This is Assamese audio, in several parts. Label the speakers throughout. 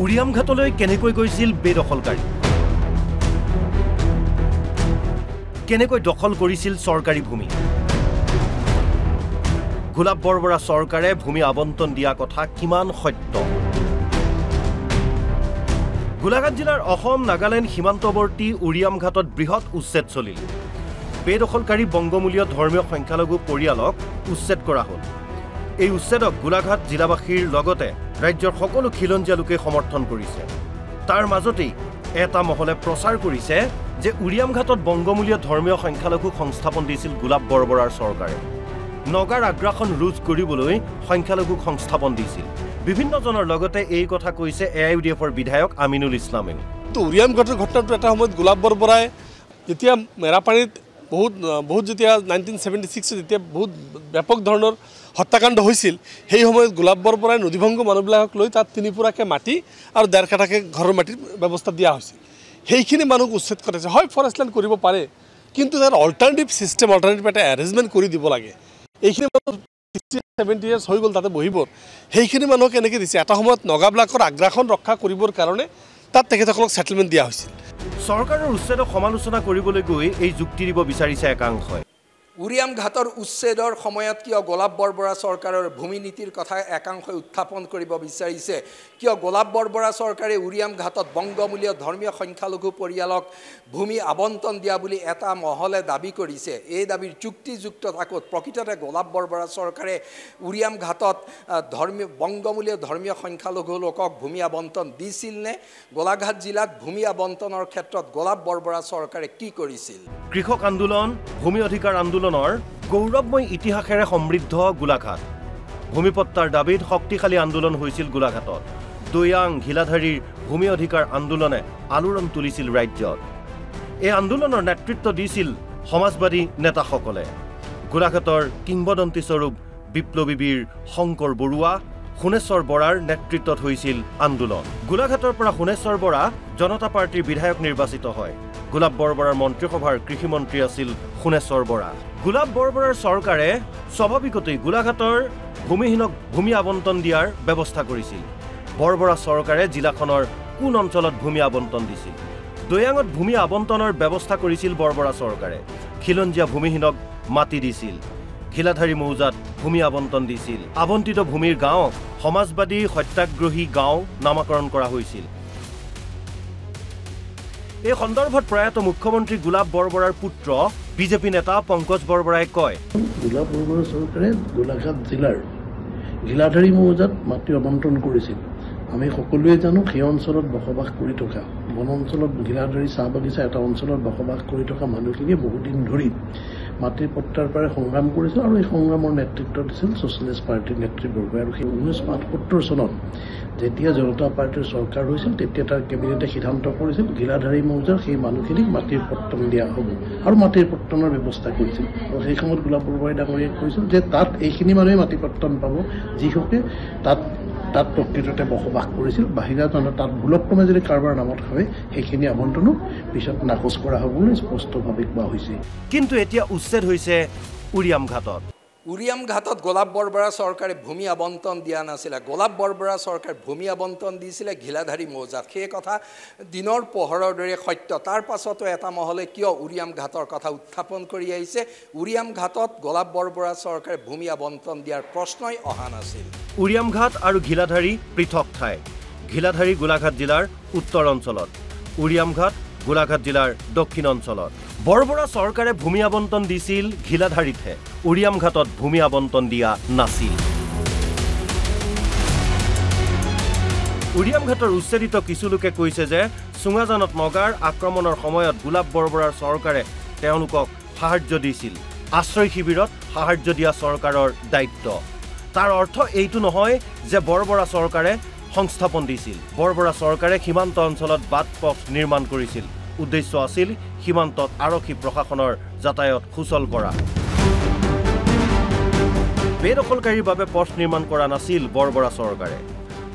Speaker 1: উৰিয়াম ঘাটলৈ কেনেকৈ গৈছিল বেদখলকাৰী কেনেকৈ দখল কৰিছিল চৰকাৰী ভূমি গোলাপ বৰবৰা চৰকাৰে ভূমি আবণ্টন দিয়া কথা কিমান সত্য গোলাঘাট জিলাৰ অসম নাগালেণ্ড সীমান্তৱৰ্তী উৰিয়াম ঘাটত বৃহৎ উচ্ছেদ চলিল বেদখলকাৰী বংগমূলীয় ধৰ্মীয় সংখ্যালঘু পৰিয়ালক উচ্ছেদ কৰা হ'ল এই উচ্ছেদক গোলাঘাট জিলাবাসীৰ লগতে ৰাজ্যৰ সকলো খিলঞ্জীয়া লোকে সমৰ্থন কৰিছে তাৰ মাজতেই এটা মহলে প্ৰচাৰ কৰিছে যে উৰিয়াম ঘাটত বংগমূলীয় ধৰ্মীয় সংখ্যালঘুক সংস্থাপন দিছিল গোলাপ বৰবৰাৰ চৰকাৰে নগাৰ আগ্ৰাসন ৰোধ কৰিবলৈ সংখ্যালঘুক সংস্থাপন দিছিল বিভিন্নজনৰ লগতে এই কথা কৈছে এআইইউডিএফৰ বিধায়ক আমিনুল ইছলামে
Speaker 2: উৰিয়াম ঘাটৰ ঘটনাটো এটা সময়ত গোলাপ বৰবৰাই যেতিয়া মেৰাপানীত বহুত যেতিয়া 1976 যেতিয়া বহুত ব্যাপক ধৰণৰ হত্যাকাণ্ড হৈছিল সেই সময়ত গোলাপ বৰবৰাই নদীভংগ মানুহবিলাকক লৈ তাত তিনিপুৰাকে মাটি আৰু 1.5 কাঠাকে ঘৰৰ মাটিৰ ব্যৱস্থা দিয়া হৈছিল সেইখিনি মানুহক উচ্ছেদ কৰিছে হয় ফৰেষ্ট ল্যান্ড কৰিব পাৰে কিন্তু তাৰ অল্টাৰনেটিভ সিস্টেম অল্টাৰনেটিভ এটা এৰেঞ্জমেণ্ট কৰি দিব লাগে এইখিনি মানুহ 70 ইয়াৰ্স হৈ গ'ল তাতে বহিব সেইখিনি মানুহক এনেকৈ দিছে এটা সময়ত নগাবিলাকৰ আগ্ৰাসন ৰক্ষা কৰিবৰ কাৰণে তাত তেখেতসকলক সেটেলমেণ্ট দিয়া হৈছিল
Speaker 1: চৰকাৰৰ উচ্ছেদক সমালোচনা কৰিবলৈ গৈ এই যুক্তি দিব বিচাৰিছে একাংশই
Speaker 3: উৰিয়াম ঘাটৰ উচ্ছেদৰ সময়ত কিয় গোলাপ বৰবৰা চৰকাৰৰ ভূমি নীতিৰ কথা একাংশই উত্থাপন কৰিব বিচাৰিছে কিয় গোলাপ বৰবৰা চৰকাৰে উৰিয়াম ঘাটত বংগমূলীয় ধৰ্মীয় সংখ্যালঘু পৰিয়ালক ভূমি আবণ্টন দিয়া বুলি এটা মহলে দাবী কৰিছে এই দাবীৰ যুক্তিযুক্ত থাকত প্ৰকৃততে গোলাপ বৰবৰা চৰকাৰে উৰিয়াম ঘাটত বংগমূলীয় ধৰ্মীয় সংখ্যালঘু লোকক ভূমি আবণ্টন দিছিল নে গোলাঘাট জিলাত ভূমি আবণ্টনৰ ক্ষেত্ৰত গোলাপ বৰবৰা চৰকাৰে কি কৰিছিল
Speaker 1: কৃষক আন্দোলন ভূমি অধিকাৰ আন্দোলনৰ গৌৰৱময় ইতিহাসেৰে সমৃদ্ধ গোলাঘাট ভূমিপট্টাৰ দাবীত শক্তিশালী আন্দোলন হৈছিল গোলাঘাটত দৈয়াং ঘিলাধাৰীৰ ভূমি অধিকাৰ আন্দোলনে আলোড়ন তুলিছিল ৰাজ্যত এই আন্দোলনৰ নেতৃত্ব দিছিল সমাজবাদী নেতাসকলে গোলাঘাটৰ কিংবদন্তি স্বৰূপ বিপ্লৱী বীৰ শংকৰ বৰুৱা শুনেশ্বৰ বৰাৰ নেতৃত্বত হৈছিল আন্দোলন গোলাঘাটৰ পৰা শুনেশ্বৰ বৰা জনতা পাৰ্টিৰ বিধায়ক নিৰ্বাচিত হয় গোলাপ বৰবৰাৰ মন্ত্ৰীসভাৰ কৃষি মন্ত্ৰী আছিল শুনেশ্বৰ বৰা গোলাপ বৰবৰাৰ চৰকাৰে স্বাভাৱিকতেই গোলাঘাটৰ ভূমিহীনক ভূমি আবণ্টন দিয়াৰ ব্যৱস্থা কৰিছিল বৰবৰা চৰকাৰে জিলাখনৰ কোন অঞ্চলত ভূমি আবণ্টন দিছিল দৈয়াঙত ভূমি আবণ্টনৰ ব্যৱস্থা কৰিছিল বৰবৰা চৰকাৰে খিলঞ্জীয়া ভূমিহীনক মাটি দিছিল ঘিলাধাৰী মৌজাত ভূমি আবণ্টন দিছিল আবণ্টিত ভূমিৰ গাঁৱক সমাজবাদী সত্যাগ্ৰহী গাঁও নামকৰণ কৰা হৈছিল এই সন্দৰ্ভত প্ৰয়াত মুখ্যমন্ত্ৰী গোলাপ বৰবৰাৰ পুত্ৰ বিজেপি নেতা পংকজ বৰবৰাই কয়
Speaker 4: গোলাপ বৰবৰা চৰকাৰে গোলাঘাট জিলাৰ ঘিলাধাৰী মৌজাত মাটি আবণ্টন কৰিছিল আমি সকলোৱে জানো সেই অঞ্চলত বসবাস কৰি থকা বন অঞ্চলত ঘিলাধাৰী চাহ বাগিচা এটা অঞ্চলত বসবাস কৰি থকা মানুহখিনিয়ে বহুদিন ধৰি মাটিৰ পট্টাৰ পৰা সংগ্ৰাম কৰিছিল আৰু এই সংগ্ৰামৰ নেতৃত্ব দিছিল ছ'চিয়েলিষ্ট পাৰ্টিৰ নেতৃবৰ্গই আৰু সেই 1975 চনত যেতিয়া জনতা পাৰ্টিৰ চৰকাৰ হৈছিল তেতিয়া তাৰ কেবিনেটে সিদ্ধান্ত কৰিছিল ঘিলাধাৰী মৌজাৰ সেই মানুহখিনিক মাটিৰ পট্টন দিয়া হ'ব আৰু মাটিৰ পট্টনৰ ব্যৱস্থা কৰিছিল আৰু সেই সময়ত গোলাপ বৰবৰাই ডাঙৰীয়াই কৈছিল যে তাত এইখিনি মানুহে মাটি পট্টন পাব যিসকলে তাত প্ৰকৃততে বসবাস কৰিছিল বাহিৰা তাত ভুলক্ৰমে যদি কাৰোবাৰ নামত হয় সেইখিনি আবণ্টনো পিছত নাকচ কৰা হ'ব বুলি স্পষ্টভাৱে কোৱা হৈছে
Speaker 1: কিন্তু এতিয়া উচ্ছেদ হৈছে উৰিয়াম
Speaker 3: ঘাটত গোলাপ বৰবৰা চৰকাৰে ভূমি আবণ্টন দিয়া নাছিলে গোলাপ বৰবৰা চৰকাৰে ভূমি আবণ্টন দিছিলে ঘিলাধাৰী মৌজাত সেই কথা দিনৰ পোহৰৰ দৰে সত্য তাৰ পাছতো এটা মহলে কিয় উৰিয়াম ঘাটৰ কথা উত্থাপন কৰি আহিছে উৰিয়াম ঘাটত গোলাপ বৰবৰা চৰকাৰে ভূমি আবণ্টন দিয়াৰ প্ৰশ্নই অহা নাছিল
Speaker 1: উৰিয়াম ঘাট আৰু ঘিলাধাৰী পৃথক ঠাই ঘিলাধাৰী গোলাঘাট জিলাৰ উত্তৰ অঞ্চলত উৰিয়াম ঘাট গোলাঘাট জিলাৰ দক্ষিণ অঞ্চলত বৰবৰা চৰকাৰে ভূমি আবণ্টন দিছিল ঘিলাধাৰীতহে উৰিয়াম ঘাটত ভূমি আবণ্টন দিয়া নাছিল উৰিয়াম ঘাটৰ উচ্ছেদিত কিছু লোকে কৈছে যে চুঙাজানত নগাৰ আক্ৰমণৰ সময়ত গোলাপ বৰবৰাৰ চৰকাৰে তেওঁলোকক সাহায্য দিছিল আশ্ৰয় শিবিৰত সাহায্য দিয়া চৰকাৰৰ দায়িত্ব তাৰ অৰ্থ এইটো নহয় যে বৰবৰা চৰকাৰে সংস্থাপন দিছিল বৰবৰা চৰকাৰে সীমান্ত অঞ্চলত বাট পথ নিৰ্মাণ কৰিছিল উদ্দেশ্য আছিল সীমান্তত আৰক্ষী প্ৰশাসনৰ যাতায়াত সুচল কৰা বেদখলকাৰীৰ বাবে পথ নিৰ্মাণ কৰা নাছিল বৰবৰা চৰকাৰে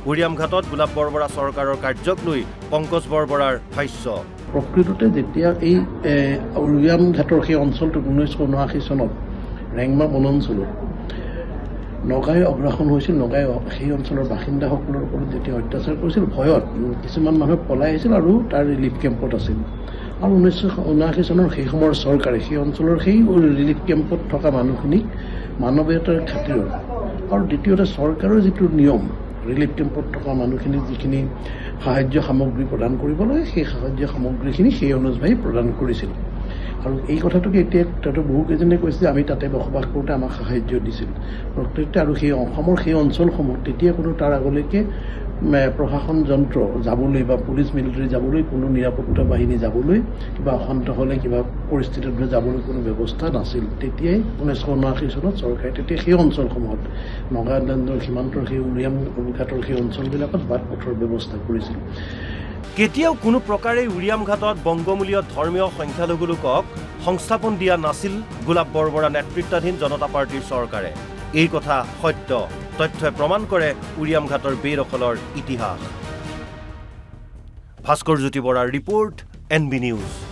Speaker 1: উৰিয়াম ঘাটত গোলাপ বৰবৰা চৰকাৰৰ কাৰ্যক লৈ পংকজ বৰবৰাৰ ভাষ্য
Speaker 4: প্ৰকৃততে যেতিয়া এই উৰিয়াম ঘাটৰ সেই অঞ্চলটো 1979 চনত ৰেংমা বনাঞ্চলত নগাই অগ্ৰাসন হৈছিল নগাই সেই অঞ্চলৰ বাসিন্দাসকলৰ ওপৰত যেতিয়া অত্যাচাৰ কৰিছিল ভয়ত কিছুমান মানুহ পলাই আহিছিল আৰু তাৰ ৰিলিফ কেম্পত আছিল আৰু 1979 চনৰ সেই সময়ৰ চৰকাৰে সেই অঞ্চলৰ সেই ৰিলিফ কেম্পত থকা মানুহখিনিক মানৱীয়তাৰ খাতিৰত আৰু দ্বিতীয়তে চৰকাৰৰ যিটো নিয়ম ৰিলিফ কেম্পত থকা মানুহখিনিক যিখিনি সাহায্য সামগ্ৰী প্ৰদান কৰিব লাগে সেই সাহায্য সামগ্ৰীখিনি সেই অনুযায়ী প্ৰদান কৰিছিল আৰু এই কথাটোকে এতিয়া তাতে বহুকেইজনে কৈছে যে আমি তাতে বসবাস কৰোঁতে আমাক সাহায্য দিছিল প্ৰত্যেকতে আৰু সেই অসমৰ সেই অঞ্চলসমূহ তেতিয়া কোনো তাৰ আগলৈকে প্ৰশাসন যন্ত্ৰ যাবলৈ বা পুলিচ মিলিটাৰী যাবলৈ কোনো নিৰাপত্তা বাহিনী যাবলৈ কিবা অশান্ত হ'লে কিবা পৰিস্থিতিত যাবলৈ কোনো ব্যৱস্থা নাছিল তেতিয়াই 1979 চনত চৰকাৰে তেতিয়া সেই অঞ্চলসমূহত নগালেণ্ডৰ সীমান্তৰ সেই উৰিয়াম ঘাটৰ সেই অঞ্চলবিলাকত বাট পথৰ ব্যৱস্থা কৰিছিল
Speaker 1: কেতিয়াও কোনো প্ৰকাৰে উৰিয়াম ঘাটত বংগমূলীয় ধৰ্মীয় সংখ্যালঘু লোকক সংস্থাপন দিয়া নাছিল গোলাপ বৰবৰা নেতৃত্বাধীন জনতা পাৰ্টিৰ চৰকাৰে এই কথা সত্য তথ্যই প্ৰমাণ কৰে উৰিয়াম ঘাটৰ বেদখলৰ ইতিহাস ভাস্কৰ জ্যোতি বৰাৰ ৰিপৰ্ট NB নিউজ